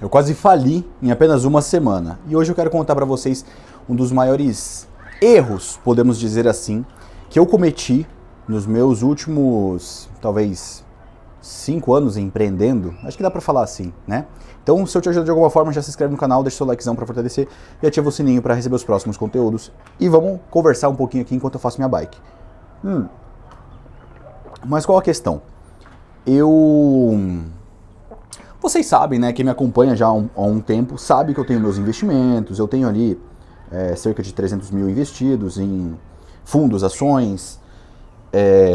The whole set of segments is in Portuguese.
Eu quase fali em apenas uma semana. E hoje eu quero contar para vocês um dos maiores erros, podemos dizer assim, que eu cometi nos meus últimos, talvez, 5 anos empreendendo. Acho que dá para falar assim, né? Então, se eu te ajudo de alguma forma, já se inscreve no canal, deixa seu likezão para fortalecer e ativa o sininho para receber os próximos conteúdos. E vamos conversar um pouquinho aqui enquanto eu faço minha bike. Mas qual a questão? Vocês sabem, né, quem me acompanha já há um tempo, sabe que eu tenho meus investimentos, eu tenho ali cerca de 300 mil investidos em fundos, ações,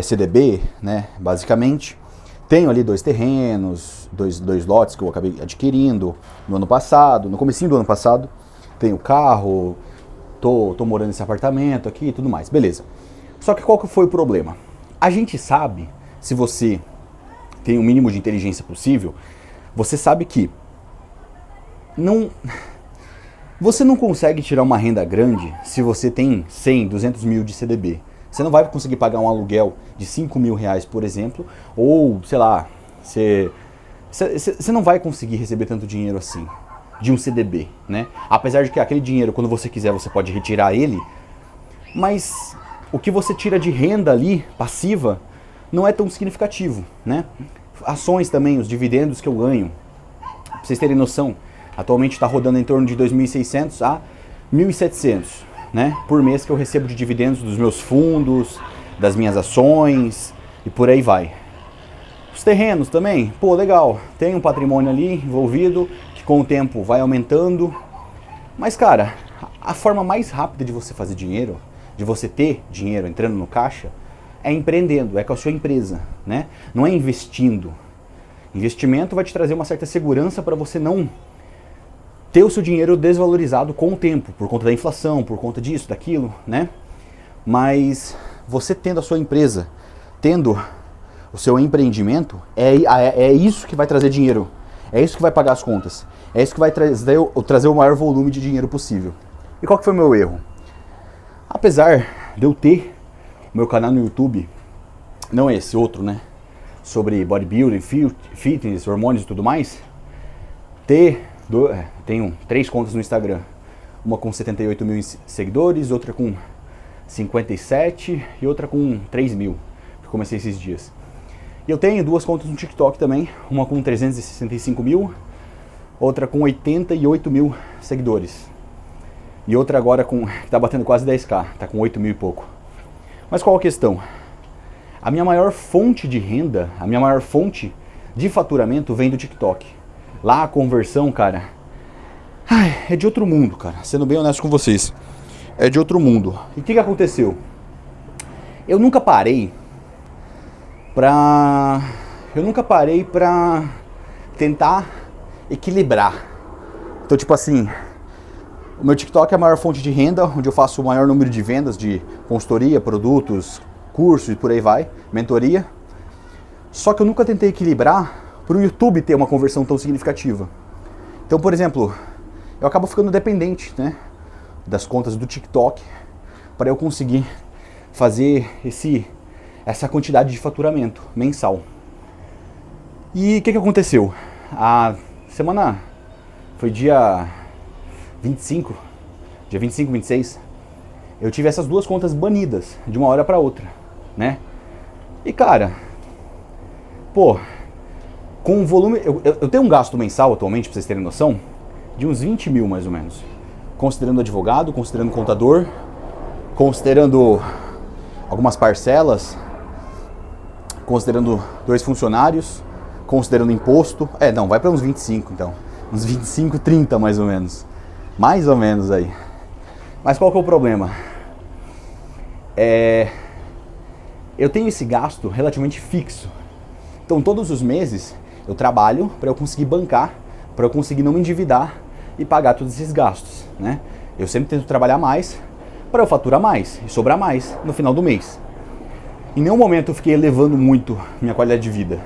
CDB, né, basicamente. Tenho ali 2 terrenos, dois lotes que eu acabei adquirindo no ano passado, no comecinho do ano passado. Tenho carro, tô morando nesse apartamento aqui e tudo mais, beleza. Só que qual que foi o problema? A gente sabe, se você tem o mínimo de inteligência possível, você sabe que você não consegue tirar uma renda grande se você tem 100, 200 mil de CDB. Você não vai conseguir pagar um aluguel de 5 mil reais, por exemplo, ou, sei lá, você não vai conseguir receber tanto dinheiro assim, de um CDB, né? Apesar de que aquele dinheiro, quando você quiser, você pode retirar ele, mas o que você tira de renda ali, passiva, não é tão significativo, né? Ações também, os dividendos que eu ganho, pra vocês terem noção, atualmente está rodando em torno de 2.600 a 1.700, né, por mês que eu recebo de dividendos dos meus fundos, das minhas ações e por aí vai. Os terrenos também, pô, legal, tem um patrimônio ali envolvido que com o tempo vai aumentando, mas cara, a forma mais rápida de você fazer dinheiro, de você ter dinheiro entrando no caixa, é empreendendo, é com a sua empresa, né? Não é investindo. Investimento vai te trazer uma certa segurança para você não ter o seu dinheiro desvalorizado com o tempo, por conta da inflação, por conta disso, daquilo, né? Mas você tendo a sua empresa, tendo o seu empreendimento, é isso que vai trazer dinheiro, é isso que vai pagar as contas, é isso que vai trazer o maior volume de dinheiro possível. E qual que foi o meu erro? Apesar de eu ter meu canal no YouTube, não é esse outro, sobre bodybuilding, fitness, hormônios e tudo mais, tenho 3 contas no Instagram, uma com 78 mil seguidores, outra com 57 e outra com 3 mil, que comecei esses dias. E eu tenho 2 contas no TikTok também, uma com 365 mil, outra com 88 mil seguidores. E outra agora que tá batendo quase 10k, tá com 8 mil e pouco. Mas qual a questão? A minha maior fonte de renda, a minha maior fonte de faturamento vem do TikTok. Lá a conversão, cara, é de outro mundo, cara. Sendo bem honesto com vocês, é de outro mundo. E o que aconteceu? Eu nunca parei pra tentar equilibrar. Então, tipo assim, o meu TikTok é a maior fonte de renda, onde eu faço o maior número de vendas de consultoria, produtos, cursos e por aí vai, mentoria. Só que eu nunca tentei equilibrar para o YouTube ter uma conversão tão significativa. Então, por exemplo, eu acabo ficando dependente, das contas do TikTok para eu conseguir fazer essa quantidade de faturamento mensal. E o que aconteceu? A semana foi dia 25, 26, eu tive essas 2 contas banidas de uma hora para outra, né? E cara, pô, com o volume, eu tenho um gasto mensal atualmente, pra vocês terem noção, de uns 20 mil mais ou menos, considerando advogado, considerando contador, considerando algumas parcelas, considerando 2 funcionários, considerando imposto, vai para uns 25 então, uns 25, 30 mais ou menos aí. Mas qual que é o problema? Eu tenho esse gasto relativamente fixo. Então todos os meses eu trabalho para eu conseguir bancar, para eu conseguir não me endividar e pagar todos esses gastos, né? Eu sempre tento trabalhar mais para eu faturar mais e sobrar mais no final do mês. Em nenhum momento eu fiquei elevando muito minha qualidade de vida,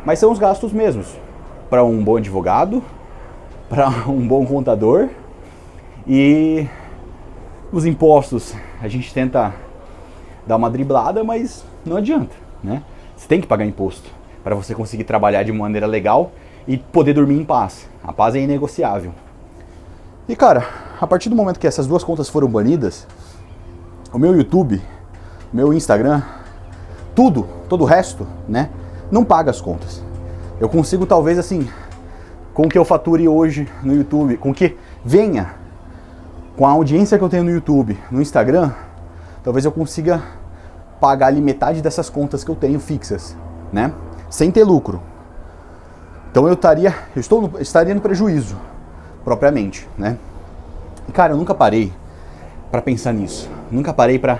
mas são os gastos mesmos, para um bom advogado, para um bom contador. E os impostos, a gente tenta dar uma driblada, mas não adianta, né? Você tem que pagar imposto para você conseguir trabalhar de maneira legal e poder dormir em paz. A paz é inegociável. E cara, a partir do momento que essas duas contas foram banidas, o meu YouTube, meu Instagram, tudo, todo o resto, né, não paga as contas. Eu consigo talvez assim, com o que eu fature hoje no YouTube, com que venha, com a audiência que eu tenho no YouTube, no Instagram, talvez eu consiga pagar ali metade dessas contas que eu tenho fixas, né, sem ter lucro. Então eu estaria no prejuízo, propriamente, né. E cara, eu nunca parei para pensar nisso, nunca parei para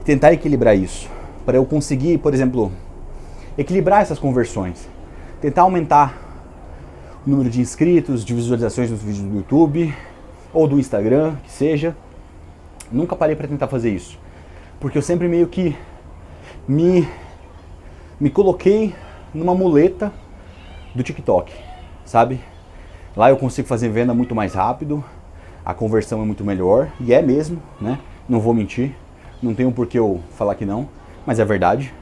tentar equilibrar isso, para eu conseguir, por exemplo, equilibrar essas conversões, tentar aumentar o número de inscritos, de visualizações nos vídeos do YouTube ou do Instagram, que seja. Nunca parei para tentar fazer isso, porque eu sempre meio que me coloquei numa muleta do TikTok, sabe? Lá eu consigo fazer venda muito mais rápido, a conversão é muito melhor, e é mesmo, né? Não vou mentir, não tenho por que eu falar que não, mas é verdade.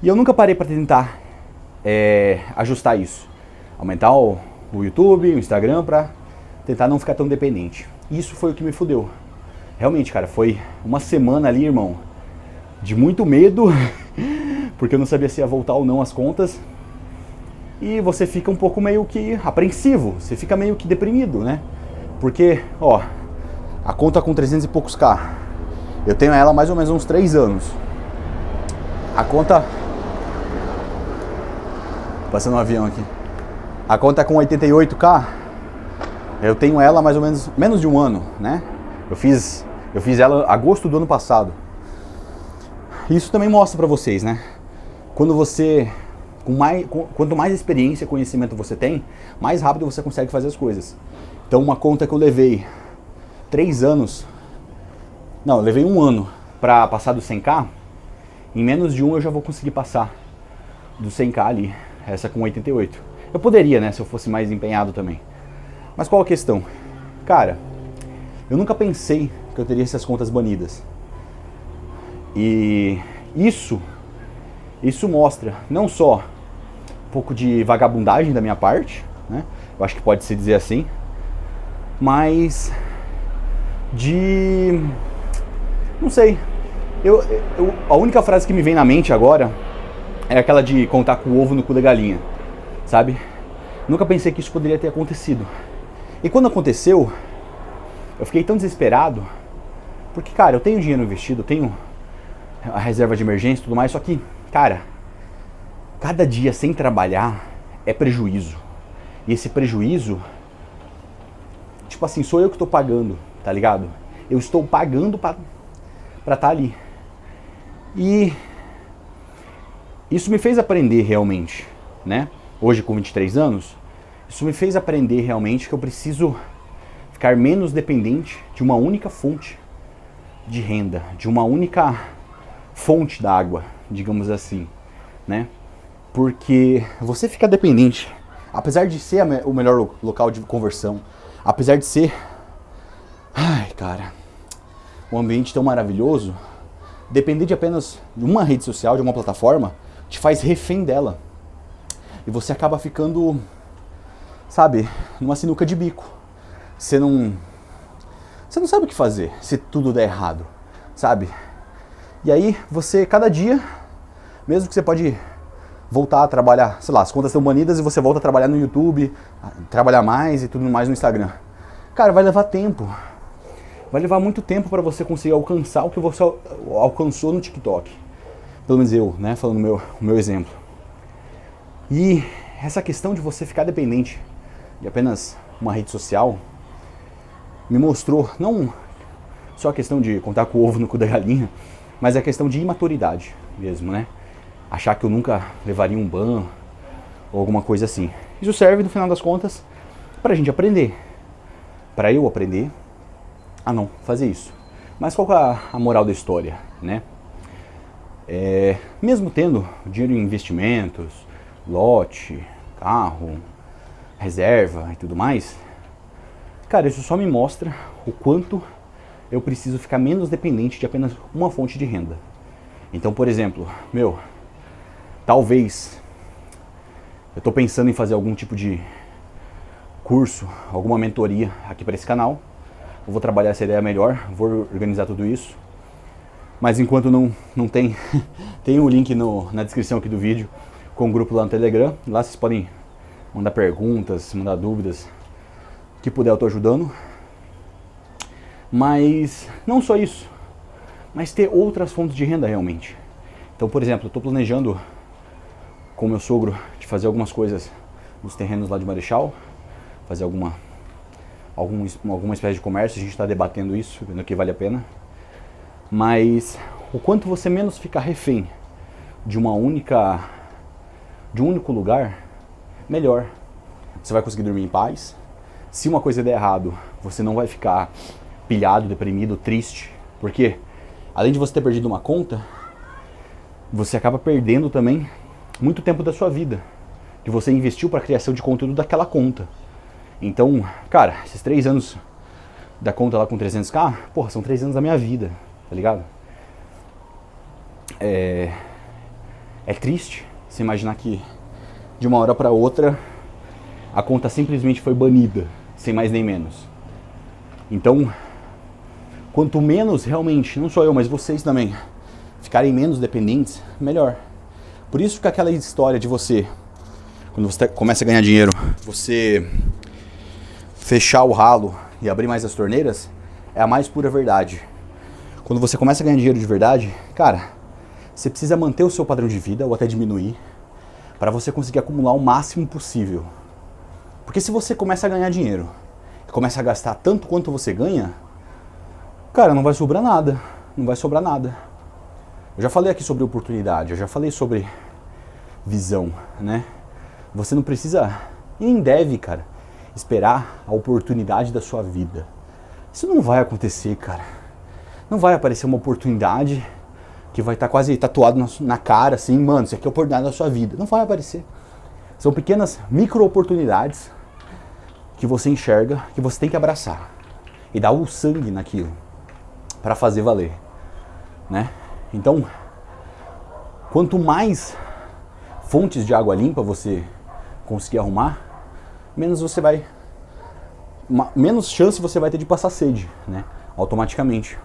E eu nunca parei para tentar ajustar isso, aumentar o YouTube, o Instagram, para tentar não ficar tão dependente. Isso foi o que me fudeu. Realmente, cara, foi uma semana ali, irmão, de muito medo, porque eu não sabia se ia voltar ou não as contas. E você fica um pouco meio que apreensivo, você fica meio que deprimido, né? Porque, ó, a conta com 300 e poucos K, eu tenho ela há mais ou menos uns 3 anos. A conta... Passando um avião aqui. A conta com 88K, eu tenho ela há mais ou menos de um ano, né? Eu fiz ela em agosto do ano passado. Isso também mostra pra vocês, né? Quando você... quanto mais experiência e conhecimento você tem, mais rápido você consegue fazer as coisas. Então uma conta que eu levei 3 anos, não, eu levei 1 ano para passar do 100K, em menos de um eu já vou conseguir passar do 100K ali, essa com 88. Eu poderia, né, se eu fosse mais empenhado também. Mas qual a questão? Cara, eu nunca pensei que eu teria essas contas banidas. E isso mostra não só um pouco de vagabundagem da minha parte, né? Eu acho que pode se dizer assim, mas não sei. A única frase que me vem na mente agora é aquela de contar com o ovo no cu da galinha, sabe? Nunca pensei que isso poderia ter acontecido. E quando aconteceu, eu fiquei tão desesperado, porque, cara, eu tenho dinheiro investido, eu tenho a reserva de emergência e tudo mais, só que, cara, cada dia sem trabalhar é prejuízo. E esse prejuízo, tipo assim, sou eu que estou pagando, tá ligado? Eu estou pagando pra estar ali. E isso me fez aprender realmente, né? Hoje com 23 anos, isso me fez aprender realmente que eu preciso ficar menos dependente de uma única fonte de renda, de uma única fonte da água, digamos assim, né? Porque você fica dependente, apesar de ser o melhor local de conversão, apesar de ser, ai, cara, um ambiente tão maravilhoso, depender de apenas de uma rede social, de uma plataforma, te faz refém dela. E você acaba ficando, sabe, numa sinuca de bico. Você não sabe o que fazer se tudo der errado, sabe? E aí você, cada dia, mesmo que você pode voltar a trabalhar, sei lá, as contas estão banidas e você volta a trabalhar no YouTube, trabalhar mais e tudo mais no Instagram. Cara, vai levar tempo. Vai levar muito tempo para você conseguir alcançar o que você alcançou no TikTok. Pelo menos eu, né, falando o meu exemplo. E essa questão de você ficar dependente de apenas uma rede social me mostrou, não só a questão de contar com o ovo no cu da galinha, mas a questão de imaturidade mesmo, né? Achar que eu nunca levaria um ban ou alguma coisa assim. Isso serve, no final das contas, pra gente aprender. Pra eu aprender a não fazer isso. Mas qual que é a moral da história, né? Mesmo tendo dinheiro em investimentos, lote, carro, reserva e tudo mais, cara, isso só me mostra o quanto eu preciso ficar menos dependente de apenas uma fonte de renda. Então, por exemplo, talvez Eu tô pensando em fazer algum tipo de curso, alguma mentoria aqui para esse canal. Eu vou trabalhar essa ideia melhor, vou organizar tudo isso. Mas enquanto não tem, tem o link na descrição aqui do vídeo com o grupo lá no Telegram. Lá vocês podem mandar perguntas, mandar dúvidas, o que puder eu tô ajudando. Mas não só isso, mas ter outras fontes de renda realmente. Então, por exemplo, eu estou planejando com meu sogro de fazer algumas coisas nos terrenos lá de Marechal, fazer alguma espécie de comércio. A gente está debatendo isso, vendo que vale a pena. Mas o quanto você menos ficar refém de um único lugar, melhor. Você vai conseguir dormir em paz. Se uma coisa der errado, você não vai ficar pilhado, deprimido, triste. Porque além de você ter perdido uma conta, você acaba perdendo também muito tempo da sua vida que você investiu para a criação de conteúdo daquela conta. Então, cara, esses 3 anos da conta lá com 300k, porra, são 3 anos da minha vida, tá ligado? É triste você imaginar que de uma hora para outra a conta simplesmente foi banida, sem mais nem menos. Então, quanto menos realmente, não só eu, mas vocês também, ficarem menos dependentes, melhor. Por isso que aquela história de você, quando você começa a ganhar dinheiro, você fechar o ralo e abrir mais as torneiras, é a mais pura verdade. Quando você começa a ganhar dinheiro de verdade, cara, você precisa manter o seu padrão de vida ou até diminuir para você conseguir acumular o máximo possível. Porque se você começa a ganhar dinheiro e começa a gastar tanto quanto você ganha, cara, não vai sobrar nada. Não vai sobrar nada. Eu já falei aqui sobre oportunidade, eu já falei sobre visão, né? Você não precisa e nem deve, cara, esperar a oportunidade da sua vida. Isso não vai acontecer, cara. Não vai aparecer uma oportunidade que vai estar quase tatuado na cara, assim, mano, isso aqui é a oportunidade da sua vida. Não vai aparecer. São pequenas micro-oportunidades que você enxerga, que você tem que abraçar e dar o sangue naquilo para fazer valer, né? Então, quanto mais fontes de água limpa você conseguir arrumar, menos chance você vai ter de passar sede, né? Automaticamente.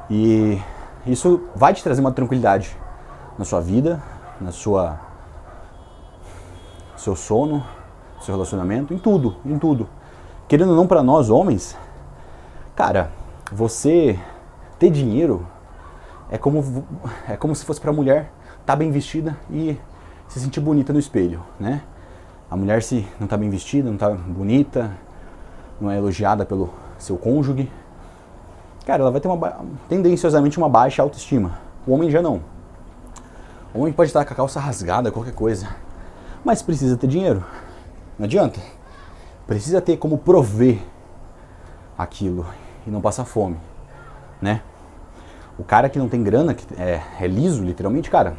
E isso vai te trazer uma tranquilidade na sua vida, seu sono, seu relacionamento, em tudo. Querendo ou não, para nós homens, cara, você ter dinheiro é como se fosse para a mulher estar bem vestida e se sentir bonita no espelho, né? A mulher, se não está bem vestida, não está bonita, não é elogiada pelo seu cônjuge, cara, ela vai ter tendenciosamente uma baixa autoestima. O homem já não. O homem pode estar com a calça rasgada, qualquer coisa, mas precisa ter dinheiro. Não adianta. Precisa ter como prover aquilo e não passar fome, né? O cara que não tem grana, que é liso, literalmente, cara,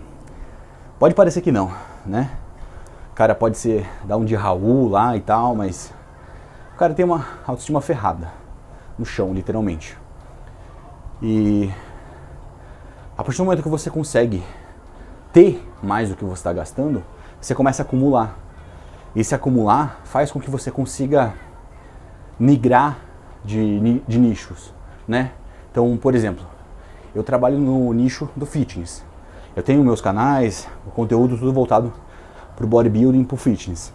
pode parecer que não, né? O cara pode dar um de Raul lá e tal, mas o cara tem uma autoestima ferrada no chão, literalmente. E a partir do momento que você consegue ter mais do que você está gastando, você começa a acumular. E esse acumular faz com que você consiga migrar de nichos, né? Então, por exemplo, eu trabalho no nicho do fitness. Eu tenho meus canais, o conteúdo tudo voltado pro bodybuilding, pro fitness.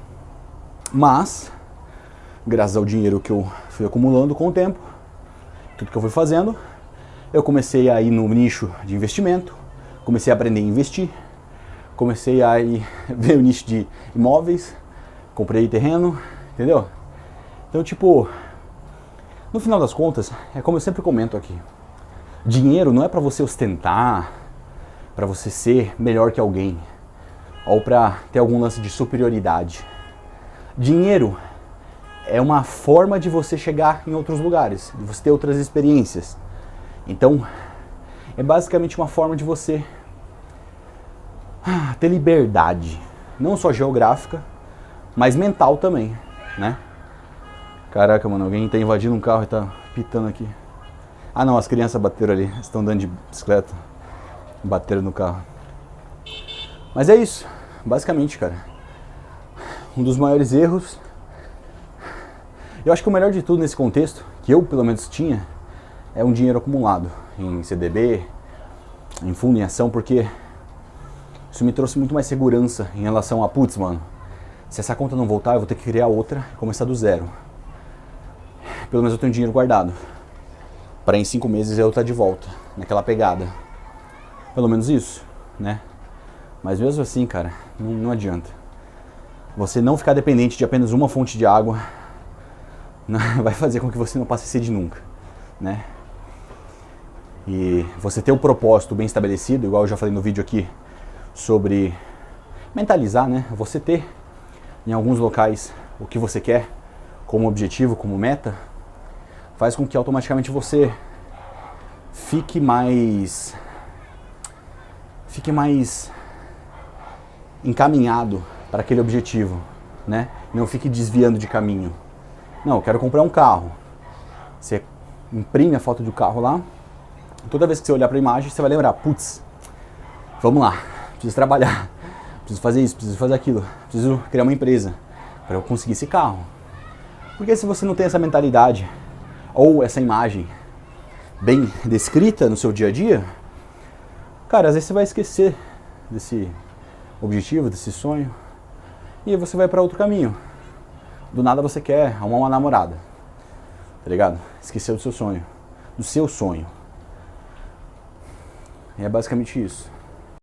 Mas, graças ao dinheiro que eu fui acumulando com o tempo, tudo que eu fui fazendo, eu comecei a ir no nicho de investimento, comecei a aprender a investir, comecei a ver o nicho de imóveis, comprei terreno, entendeu? Então, tipo, no final das contas, é como eu sempre comento aqui, dinheiro não é para você ostentar, para você ser melhor que alguém, ou para ter algum lance de superioridade. Dinheiro é uma forma de você chegar em outros lugares, de você ter outras experiências. Então, é basicamente uma forma de você ter liberdade, não só geográfica, mas mental também, né? Caraca, mano, alguém tá invadindo um carro e tá pitando aqui. Ah não, as crianças bateram ali, estão andando de bicicleta, bateram no carro. Mas é isso, basicamente, cara. um dos maiores erros. Eu acho que o melhor de tudo nesse contexto, que eu pelo menos tinha, é um dinheiro acumulado em CDB, em fundo, em ação, porque isso me trouxe muito mais segurança em relação a, putz, mano, se essa conta não voltar, eu vou ter que criar outra e começar do zero. Pelo menos eu tenho dinheiro guardado, para em 5 meses eu estar de volta, naquela pegada. Pelo menos isso, né? Mas mesmo assim, cara, não adianta. Você não ficar dependente de apenas uma fonte de água vai fazer com que você não passe sede nunca, né? E você ter o propósito bem estabelecido, igual eu já falei no vídeo aqui, sobre mentalizar, né? Você ter em alguns locais o que você quer como objetivo, como meta, faz com que automaticamente você fique mais encaminhado para aquele objetivo, né? Não fique desviando de caminho. Não, eu quero comprar um carro. Você imprime a foto do carro lá. Toda vez que você olhar para a imagem, você vai lembrar, putz, vamos lá, preciso trabalhar, preciso fazer isso, preciso fazer aquilo, preciso criar uma empresa para eu conseguir esse carro. Porque se você não tem essa mentalidade ou essa imagem bem descrita no seu dia a dia, cara, às vezes você vai esquecer desse objetivo, desse sonho, e aí você vai para outro caminho. Do nada você quer arrumar uma namorada, tá ligado? Esqueceu do seu sonho, E é basicamente isso.